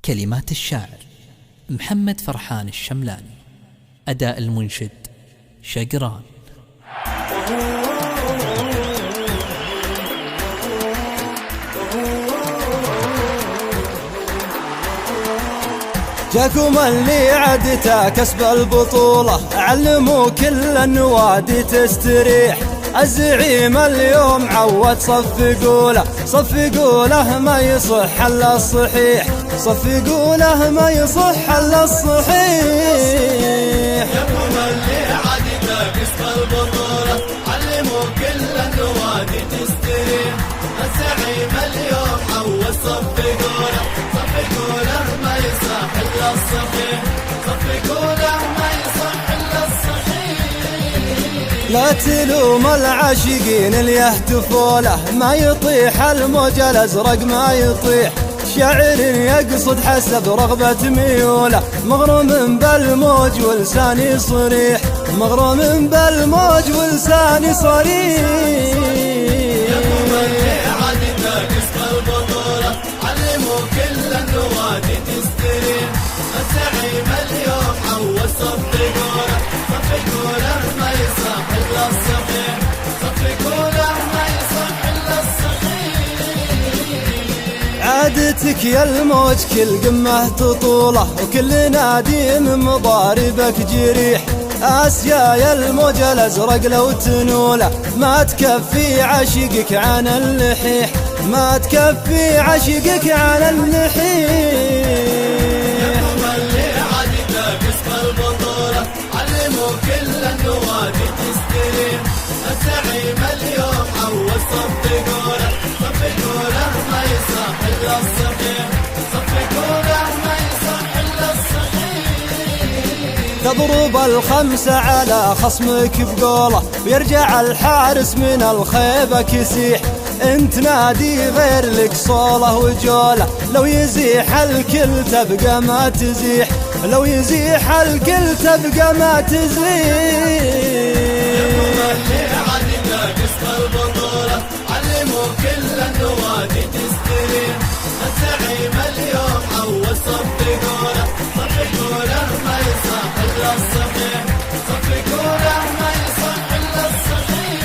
كلمات الشاعر محمد فرحان الشملاني. أداء المنشد شقران. جاكم اللي عدته كسب البطولة، علموا كل النوادي تستريح. الزعيم اليوم عود صفقوله ما يصح الا الصحيح، صفقوله ما يصح الا الصحيح. جاكم اللي عدته كسب البطولة، علموا كل النوادي تستريح. الزعيم اليوم عود صفقوله ما يصح الا الصحيح، صفقوله ما يصح الا الصحيح. لا تلوم العاشقين اللي يهتفوا له، ما يطيح الموج الازرق ما يطيح. شاعر يقصد حسب رغبة ميوله، مغروم بالموج ولساني صريح، مغروم بالموج ولساني صريح. الزعيم اليوم عود صفقوله ما يصح الا الصحيح، صفقوله ما يصح الا الصحيح. عادتك يا الموج كل قمة تطوله، وكل نادي من مضاربك جريح. آسيا يا الموج الازرق لو تنوله، ما تكفي عشقك عن اللحيح، ما تكفي عشقك عن اللحيح. كل النوادي تستريح. الزعيم اليوم عود صفقوله ما يصح الا الصحيح، صفقوله ما يصح الا الصحيح. تضرب الخمسة على خصمك بقوله، ويرجع الحارس من الخيبة كسيح. انت نادي غير لك صوله وجوله، لو يزيح الكل تبقى ما تزيح، لو يزيح الكل تبقى ما تزيح. علموا كل النوادي تستريح. الزعيم اليوم عود صفقوله ما يصح الا الصحيح، صفقوله ما يصح الا الصحيح.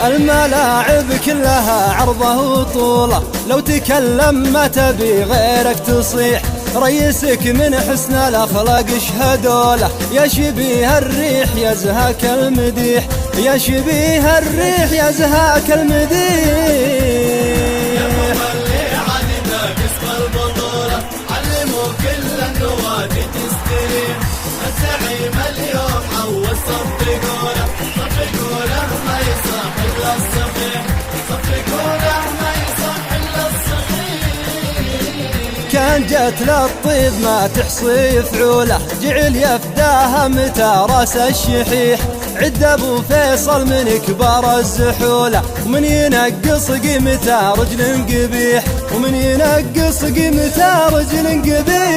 الملاعب كلها عرضه وطوله، لو تكلم ما تبي غيرك تصيح. ريسك من حسن الاخلاق اشهدوا له، يا شبيه الريح يزهاك المديح، يا شبيه الريح يزهاك المديح. علموا كل النوادي تستريح. الزعيم اليوم عود صفقوله ما يصح الا الصحيح، صفقوله ما يصح الا الصحيح. كان جت للطيب ما تحصي فعوله، جعل يفداها متى راس الشحيح. عد ابو فيصل من كبار الزحوله، ومن ينقص قيمته رجل قبيح، ومن ينقص قيمته رجل قبيح.